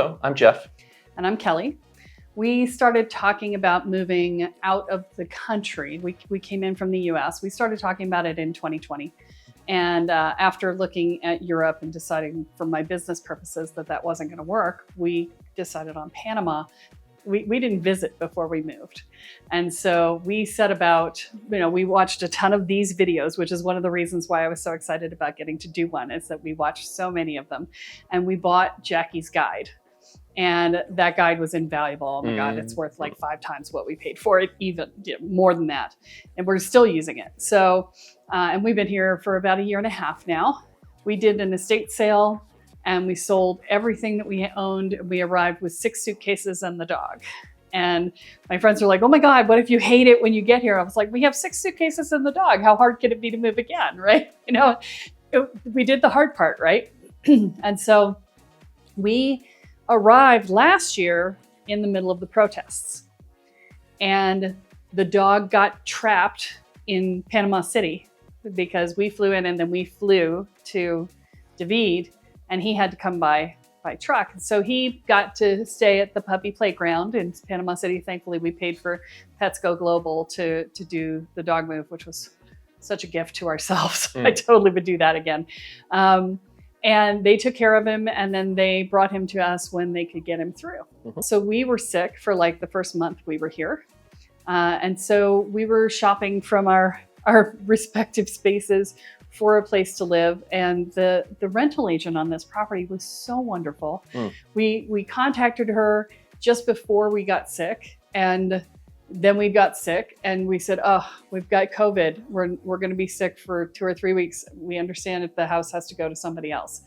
Hello, I'm Jeff. And I'm Kelly. We started talking about moving out of the country. We came in from the US. We started talking about it in 2020. And after looking at Europe and deciding for my business purposes that wasn't going to work, we decided on Panama. We didn't visit before we moved. And so we set about, we watched a ton of these videos, which is one of the reasons why I was so excited about getting to do one, is that we watched so many of them. And we bought Jackie's guide. And that guide was invaluable. Oh my God, it's worth like 5 times what we paid for it, even more than that. And we're still using it. So, and we've been here for about 1.5 years now. We did an estate sale and we sold everything that we owned. We arrived with 6 suitcases and the dog. And my friends were like, oh my God, what if you hate it when you get here? I was like, we have 6 suitcases and the dog. How hard could it be to move again, right? We did the hard part, right? And so we arrived last year in the middle of the protests. And the dog got trapped in Panama City because we flew in and then we flew to David, and he had to come by truck. So he got to stay at the puppy playground in Panama City. Thankfully, we paid for Pets Go Global to do the dog move, which was such a gift to ourselves. I totally would do that again. And they took care of him, and then they brought him to us when they could get him through. So we were sick for like the first month we were here. And so we were shopping from our respective spaces for a place to live. And the rental agent on this property was so wonderful. We contacted her just before we got sick, and then we got sick and we said, oh, we've got COVID. We're going to be sick for 2 or 3 weeks. We understand if the house has to go to somebody else.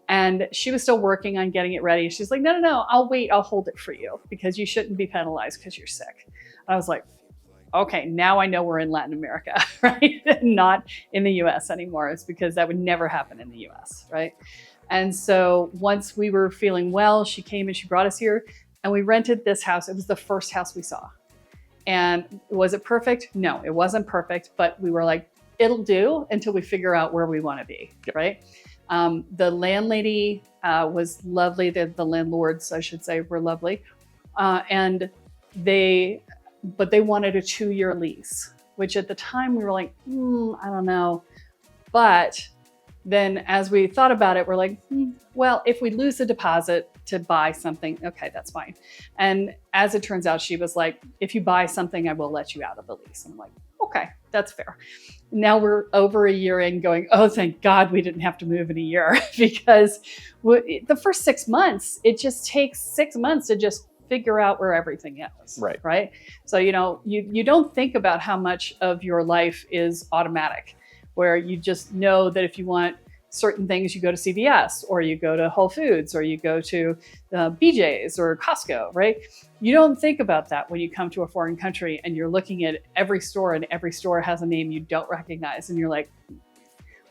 And she was still working on getting it ready. She's like, no, I'll wait. I'll hold it for you because you shouldn't be penalized because you're sick. And I was like, okay, now I know we're in Latin America, right? Not in the US anymore. It's because that would never happen in the US, right? And so once we were feeling well, she came and she brought us here and we rented this house. It was the first house we saw. And was it perfect? No, it wasn't perfect, but we were like, it'll do until we figure out where we want to be, right? The landlady was lovely. The landlords, I should say, were lovely. But they wanted a 2-year lease, which at the time we were like, I don't know. But then as we thought about it, we're like, well, if we lose the deposit to buy something, okay, that's fine. And as it turns out, she was like, if you buy something, I will let you out of the lease. And I'm like, okay, that's fair. Now we're over 1 year in going, oh, thank God we didn't have to move in 1 year because the first 6 months, it just takes 6 months to just figure out where everything is, right? So, you don't think about how much of your life is automatic, where you just know that if you want certain things, you go to CVS or you go to Whole Foods or you go to BJ's or Costco, right? You don't think about that when you come to a foreign country and you're looking at every store and every store has a name you don't recognize. And you're like,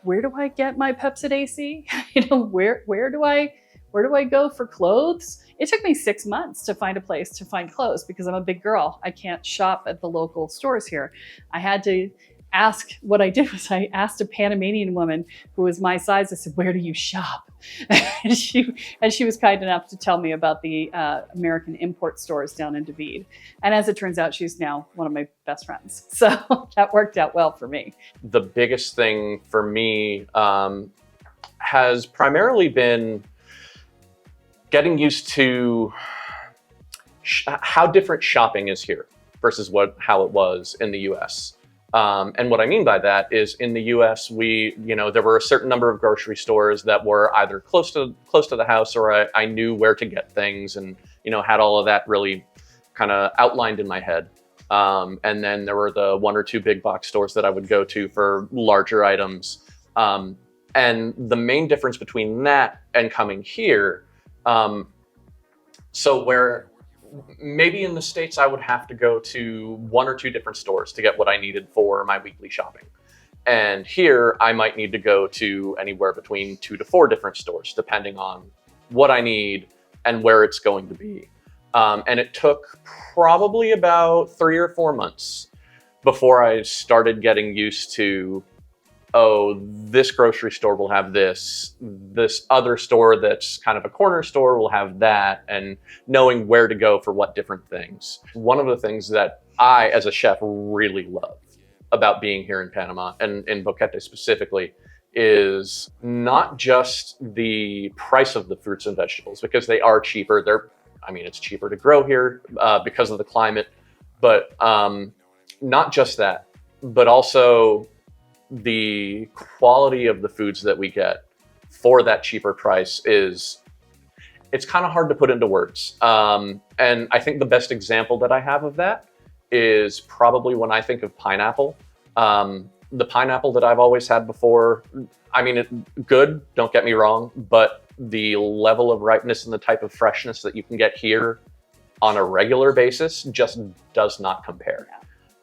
where do I get my Pepsid AC? Where do I go for clothes? It took me 6 months to find a place to find clothes because I'm a big girl. I can't shop at the local stores here. I had to ask. What I did was I asked a Panamanian woman who was my size. I said, where do you shop? and she was kind enough to tell me about the American import stores down in David. And as it turns out, she's now one of my best friends. So that worked out well for me. The biggest thing for me has primarily been getting used to how different shopping is here versus how it was in the US. And what I mean by that is in the US, there were a certain number of grocery stores that were either close to the house or I knew where to get things and, had all of that really kind of outlined in my head. And then there were the 1 or 2 big box stores that I would go to for larger items. And the main difference between that and coming here, so where maybe in the States, I would have to go to 1 or 2 different stores to get what I needed for my weekly shopping. And here I might need to go to anywhere between 2 to 4 different stores, depending on what I need and where it's going to be. And it took probably about 3 or 4 months before I started getting used to oh, this grocery store will have this other store that's kind of a corner store will have that, and knowing where to go for what different things. One of the things that I, as a chef, really love about being here in Panama, and in Boquete specifically, is not just the price of the fruits and vegetables, because they are cheaper. It's cheaper to grow here because of the climate, but not just that, but also the quality of the foods that we get for that cheaper price it's kind of hard to put into words. And I think the best example that I have of that is probably when I think of pineapple. The pineapple that I've always had before, good, don't get me wrong, but the level of ripeness and the type of freshness that you can get here on a regular basis just does not compare.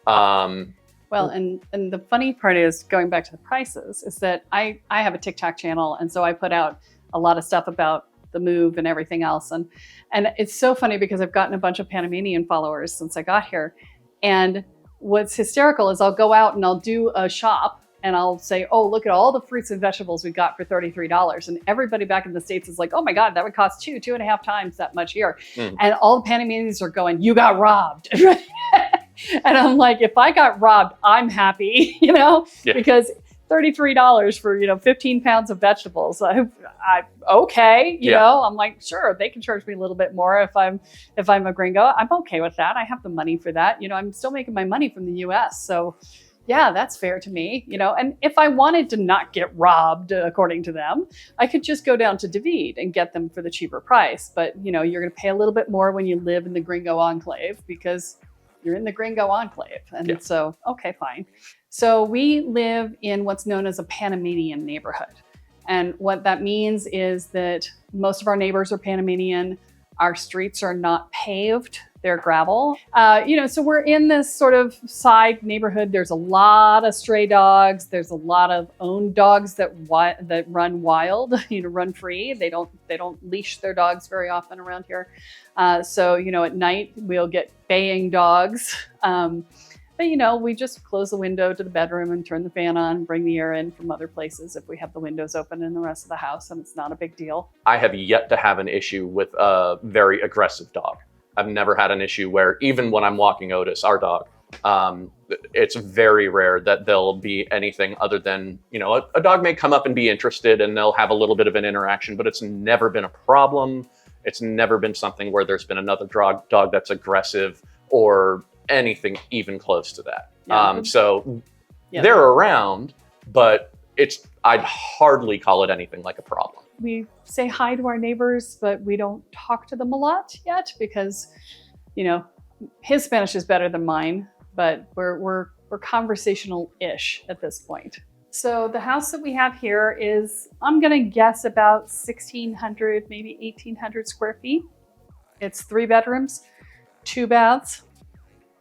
Well, and the funny part is, going back to the prices, is that I have a TikTok channel, and so I put out a lot of stuff about the move and everything else. And it's so funny because I've gotten a bunch of Panamanian followers since I got here. And what's hysterical is I'll go out and I'll do a shop and I'll say, oh, look at all the fruits and vegetables we got for $33. And everybody back in the States is like, oh my God, that would cost two and a half times that much here. And all the Panamanians are going, you got robbed. And I'm like, if I got robbed, I'm happy, because $33 for, 15 pounds of vegetables. Okay. I'm like, sure, they can charge me a little bit more if I'm a gringo. I'm okay with that. I have the money for that. I'm still making my money from the US. So yeah, that's fair to me, and if I wanted to not get robbed, according to them, I could just go down to David and get them for the cheaper price. But, you're going to pay a little bit more when you live in the gringo enclave, because you're in the gringo enclave. And so, okay, fine. So we live in what's known as a Panamanian neighborhood. And what that means is that most of our neighbors are Panamanian. Our streets are not paved, they're gravel. So we're in this sort of side neighborhood. There's a lot of stray dogs. There's a lot of owned dogs that run wild, run free. They don't leash their dogs very often around here. So at night we'll get baying dogs. But we just close the window to the bedroom and turn the fan on and bring the air in from other places if we have the windows open in the rest of the house, and it's not a big deal. I have yet to have an issue with a very aggressive dog. I've never had an issue where, even when I'm walking Otis, our dog, it's very rare that there'll be anything other than, a dog may come up and be interested and they'll have a little bit of an interaction, but it's never been a problem. It's never been something where there's been another dog that's aggressive or anything even close to that. They're around, but I'd hardly call it anything like a problem. We say hi to our neighbors, but we don't talk to them a lot yet because, his Spanish is better than mine, but we're conversational-ish at this point. So the house that we have here is, I'm gonna guess, about 1,600, maybe 1,800 square feet. It's 3 bedrooms, 2 baths.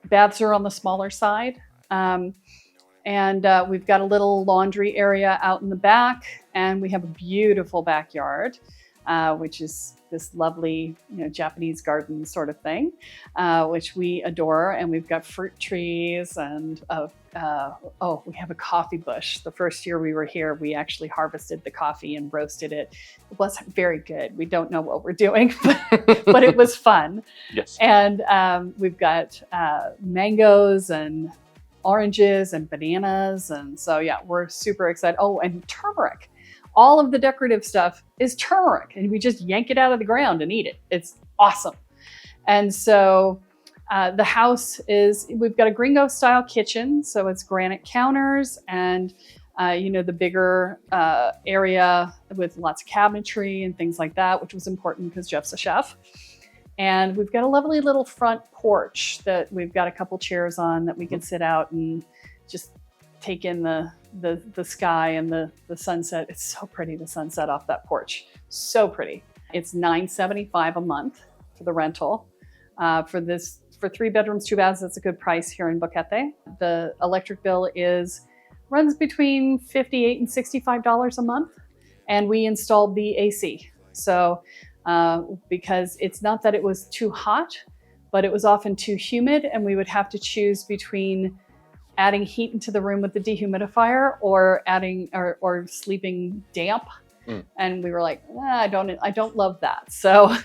Baths are on the smaller side. And we've got a little laundry area out in the back, and we have a beautiful backyard, which is this lovely, Japanese garden sort of thing, which we adore. And we've got fruit trees, and we have a coffee bush. The first year we were here, we actually harvested the coffee and roasted it. It wasn't very good. We don't know what we're doing, but it was fun. Yes. And we've got mangoes and oranges and bananas. And so, yeah, we're super excited. Oh, and turmeric. All of the decorative stuff is turmeric, and we just yank it out of the ground and eat it. It's awesome. And so the house we've got a gringo style kitchen. So it's granite counters and, the bigger area with lots of cabinetry and things like that, which was important because Jeff's a chef. And we've got a lovely little front porch that we've got a couple chairs on that we can sit out and just take in the sky and the sunset. It's so pretty, the sunset off that porch. So pretty. It's $975 a month for the rental. For 3 bedrooms, 2 baths, that's a good price here in Boquete. The electric bill runs between $58 and $65 a month. And we installed the AC. So because it's not that it was too hot, but it was often too humid, and we would have to choose between adding heat into the room with the dehumidifier or adding or sleeping damp. And we were like, I don't love that. So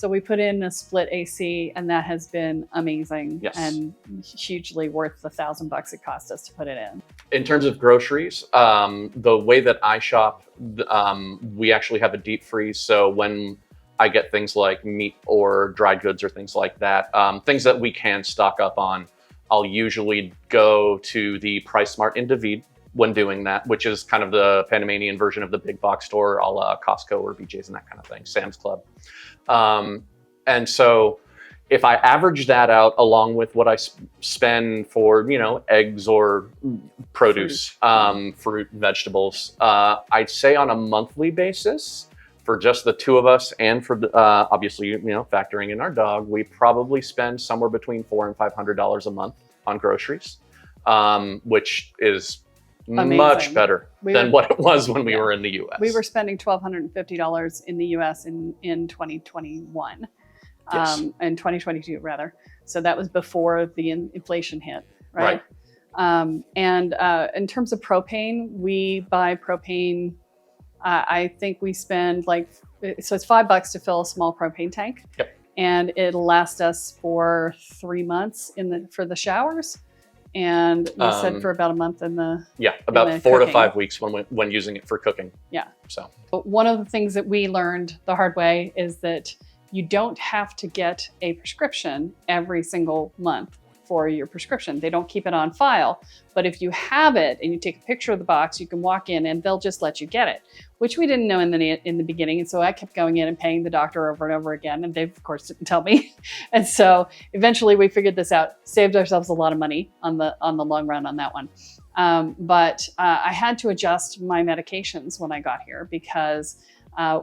we put in a split AC, and that has been amazing. Yes. And hugely worth the $1,000 it cost us to put it in. In terms of groceries, the way that I shop, we actually have a deep freeze. So when I get things like meat or dried goods or things like that, things that we can stock up on, I'll usually go to the Price Smart in David when doing that, which is kind of the Panamanian version of the big box store, a la Costco or BJ's and that kind of thing, Sam's Club. And so if I average that out along with what I spend for, eggs or produce, fruit, vegetables, I'd say on a monthly basis, for just the two of us and for obviously, factoring in our dog, we probably spend somewhere between $400 and $500 a month on groceries, which is amazing. Much better than what it was when we were in the U.S. We were spending $1,250 in the U.S. in 2021, yes. In 2022 rather. So that was before the inflation hit, right? And in terms of propane, we buy propane. I think we spend so it's $5 to fill a small propane tank. Yep. And it'll last us for 3 months for the showers. And we said for about a month in the about 4 to 5 weeks when using it for cooking. Yeah. So one of the things that we learned the hard way is that you don't have to get a prescription every single month for your prescription. They don't keep it on file, but if you have it and you take a picture of the box, you can walk in and they'll just let you get it, which we didn't know in the beginning. And so I kept going in and paying the doctor over and over again, and they of course didn't tell me. And so eventually we figured this out, saved ourselves a lot of money on the long run on that one. But I had to adjust my medications when I got here because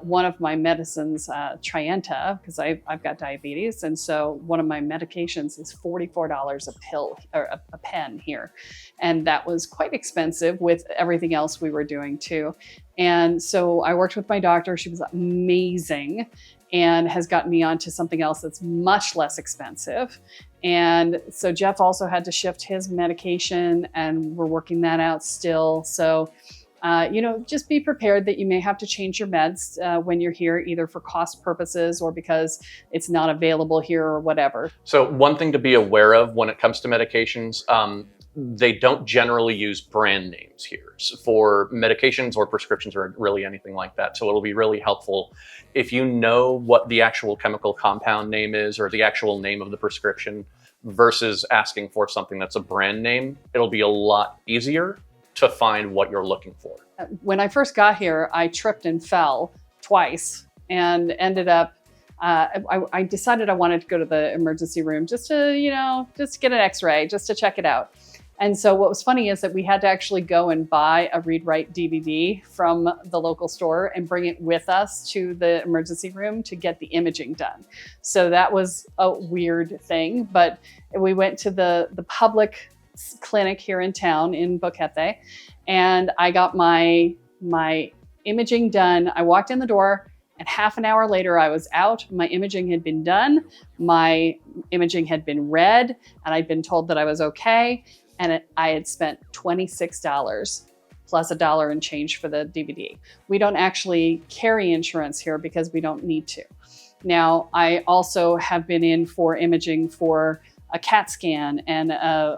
one of my medicines, Trienta, because I've got diabetes. And so one of my medications is $44 a pill or a pen here. And that was quite expensive with everything else we were doing too. And so I worked with my doctor. She was amazing and has gotten me onto something else that's much less expensive. And so Jeff also had to shift his medication, and we're working that out still. So just be prepared that you may have to change your meds when you're here, either for cost purposes or because it's not available here or whatever. So one thing to be aware of when it comes to medications, they don't generally use brand names here for medications or prescriptions or really anything like that. So it'll be really helpful if you know what the actual chemical compound name is or the actual name of the prescription versus asking for something that's a brand name. It'll be a lot easier to find what you're looking for. When I first got here, I tripped and fell twice and ended up, I decided I wanted to go to the emergency room just to get an x-ray, just to check it out. And so what was funny is that we had to actually go and buy a read-write DVD from the local store and bring it with us to the emergency room to get the imaging done. So that was a weird thing, but we went to the public clinic here in town in Boquete, and I got my imaging done. I walked in the door, and half an hour later I was out. My imaging had been done, my imaging had been read, and I'd been told that I was okay, and I had spent $26 plus $1 and change for the DVD. We don't actually carry insurance here because we don't need to. Now, I also have been in for imaging for a CAT scan and a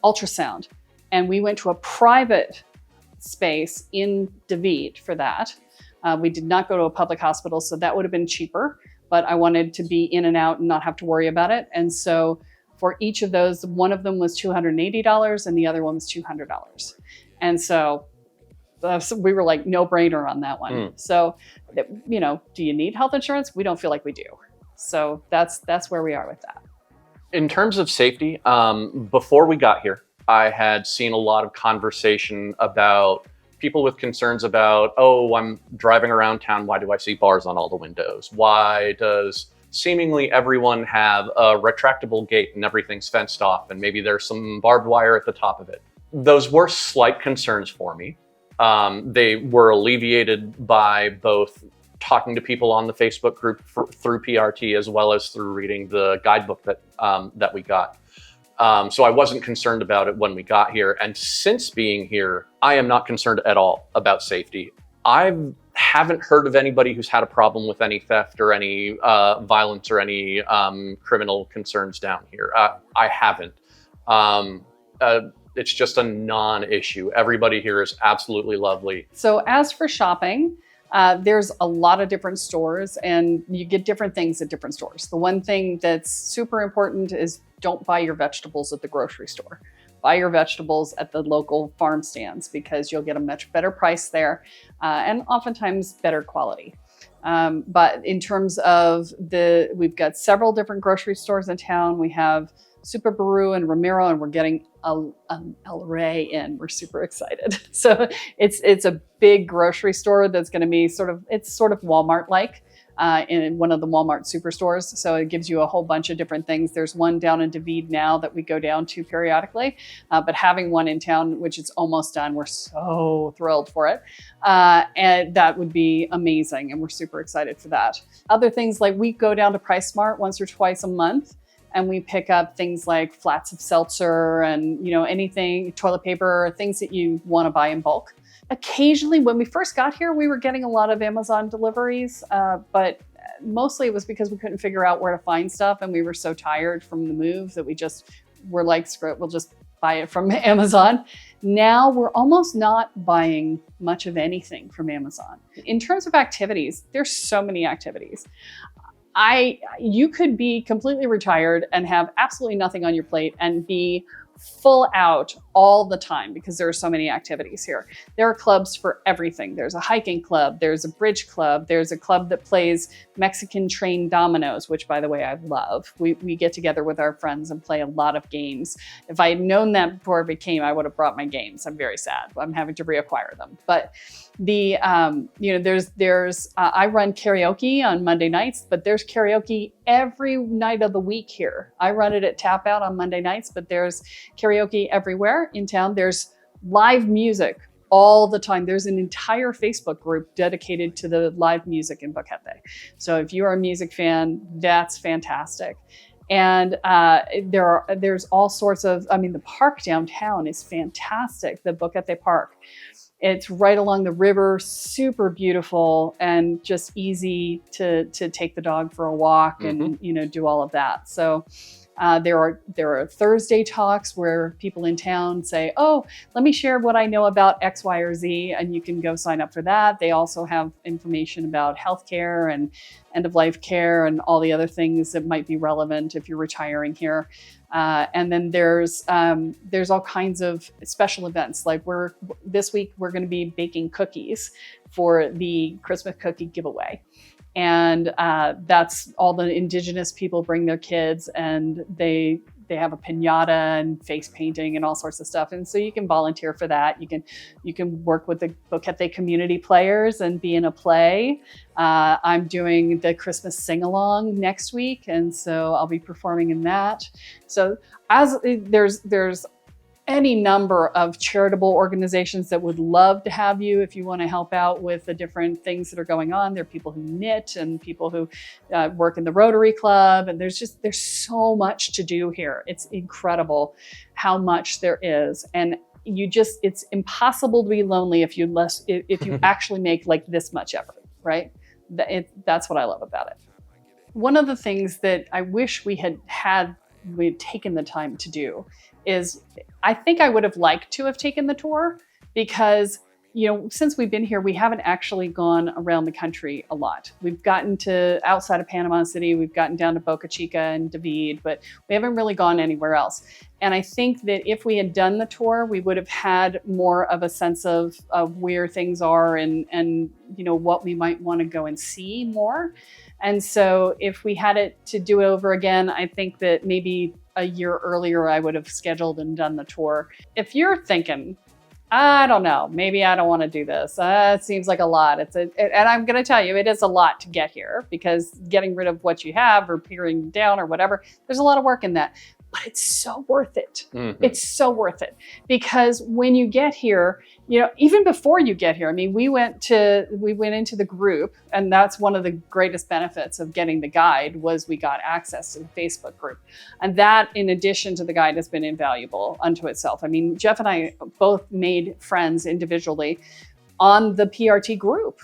ultrasound. And we went to a private space in David for that. We did not go to a public hospital, so that would have been cheaper, but I wanted to be in and out and not have to worry about it. And so for each of those, one of them was $280 and the other one was $200. And so we were like no brainer on that one. So, do you need health insurance? We don't feel like we do. So that's where we are with that. In terms of safety, before we got here, I had seen a lot of conversation about people with concerns about, I'm driving around town. Why do I see bars on all the windows? Why does seemingly everyone have a retractable gate and everything's fenced off and maybe there's some barbed wire at the top of it? Those were slight concerns for me. They were alleviated by both talking to people on the Facebook group through PRT as well as through reading the guidebook that we got. So I wasn't concerned about it when we got here. And since being here, I am not concerned at all about safety. I haven't heard of anybody who's had a problem with any theft or any violence or any criminal concerns down here. I haven't. It's just a non-issue. Everybody here is absolutely lovely. So as for shopping, there's a lot of different stores and you get different things at different stores. The one thing that's super important is don't buy your vegetables at the grocery store. Buy your vegetables at the local farm stands because you'll get a much better price there and oftentimes better quality. But in terms of we've got several different grocery stores in town. We have Super Baru and Ramiro, and we're getting El Rey in. We're super excited. So it's a big grocery store that's going to be sort of Walmart-like in one of the Walmart superstores. So it gives you a whole bunch of different things. There's one down in David now that we go down to periodically, but having one in town, which is almost done, we're so thrilled for it. And that would be amazing. And we're super excited for that. Other things like we go down to Price Smart once or twice a month. And we pick up things like flats of seltzer and, anything, toilet paper, things that you want to buy in bulk. Occasionally, when we first got here, we were getting a lot of Amazon deliveries, but mostly it was because we couldn't figure out where to find stuff. And we were so tired from the move that we just were like, screw it, we'll just buy it from Amazon. Now we're almost not buying much of anything from Amazon. In terms of activities, there's so many activities. You could be completely retired and have absolutely nothing on your plate and be full out all the time because there are so many activities here. There are clubs for everything. There's a hiking club, there's a bridge club, there's a club that plays Mexican trained dominoes, which by the way, I love. We get together with our friends and play a lot of games. If I had known that before we came, I would have brought my games. I'm very sad. I'm having to reacquire them. But I run karaoke on Monday nights, but there's karaoke every night of the week here. I run it at Tap Out on Monday nights, but there's karaoke everywhere in town. There's live music all the time. There's an entire Facebook group dedicated to the live music in Boquete. So if you're a music fan, that's fantastic. And there's all sorts of, the park downtown is fantastic, the Boquete Park. It's right along the river, super beautiful and just easy to take the dog for a walk and, do all of that. So there are Thursday talks where people in town say, oh, let me share what I know about X, Y, or Z, and you can go sign up for that. They also have information about healthcare and end-of-life care and all the other things that might be relevant if you're retiring here. And then there's all kinds of special events. Like this week, we're going to be baking cookies for the Christmas cookie giveaway. And that's all the indigenous people bring their kids and they have a piñata and face painting and all sorts of stuff. And so you can volunteer for that. You can work with the Boquete community players and be in a play. I'm doing the Christmas sing-along next week. And so I'll be performing in that. So there's any number of charitable organizations that would love to have you if you want to help out with the different things that are going on. There are people who knit and people who work in the Rotary Club. And there's so much to do here. It's incredible how much there is. And it's impossible to be lonely if you actually make like this much effort, right? That's what I love about it. One of the things that I wish we'd taken the time to do is I think I would have liked to have taken the tour because, since we've been here, we haven't actually gone around the country a lot. We've gotten to outside of Panama City, we've gotten down to Boca Chica and David, but we haven't really gone anywhere else. And I think that if we had done the tour, we would have had more of a sense of where things are and what we might want to go and see more. And so if we had it to do it over again, I think that maybe a year earlier, I would have scheduled and done the tour. If you're thinking, I don't know, maybe I don't want to do this. It seems like a lot. And I'm going to tell you, it is a lot to get here because getting rid of what you have or peering down or whatever, there's a lot of work in that. but it's so worth it. Mhm. It's so worth it, because when you get here, you know, even before you get here, I mean, we went into the group, and that's one of the greatest benefits of getting the guide was we got access to the Facebook group. And that, in addition to the guide, has been invaluable unto itself. I mean, Jeff and I both made friends individually on the PRT group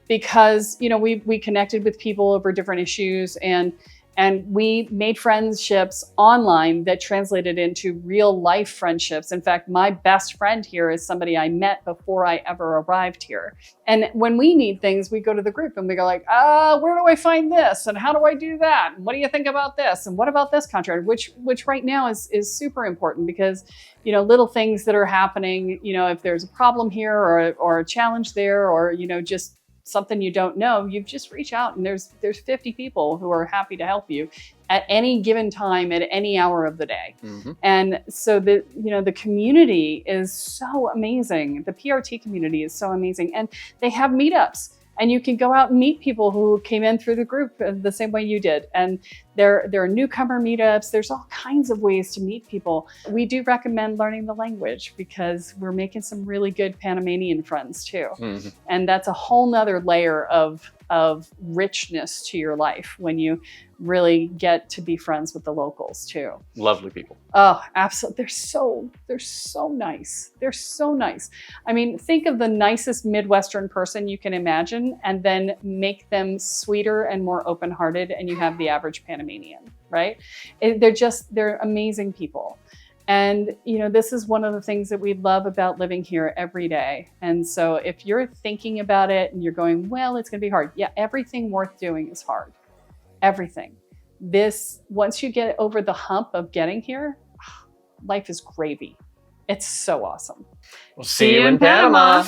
because, you know, we connected with people over different issues, and we made friendships online that translated into real life friendships. In fact, my best friend here is somebody I met before I ever arrived here. And when we need things, we go to the group and we go like, where do I find this? And how do I do that? And what do you think about this? And what about this contract? Which right now is super important, because, you know, little things that are happening, you know, if there's a problem here or a challenge there, or, you know, just something you don't know, you just reach out, and there's 50 people who are happy to help you at any given time, at any hour of the day. Mhm. And so the community is so amazing. The PRT community is so amazing, and they have meetups, and you can go out and meet people who came in through the group the same way you did. And there are newcomer meetups. There's all kinds of ways to meet people. We do recommend learning the language, because we're making some really good Panamanian friends too. Mhm. And that's a whole nother layer of richness to your life when you really get to be friends with the locals too. Lovely people. Oh, absolutely. They're so nice. They're so nice. I mean, think of the nicest Midwestern person you can imagine, and then make them sweeter and more open-hearted, and you have the average Panamanian, right? They're amazing people. And, you know, this is one of the things that we love about living here every day. And so if you're thinking about it and you're going, well, it's going to be hard. Yeah, everything worth doing is hard. Everything. Once you get over the hump of getting here, life is gravy. It's so awesome. We'll see you in Panama.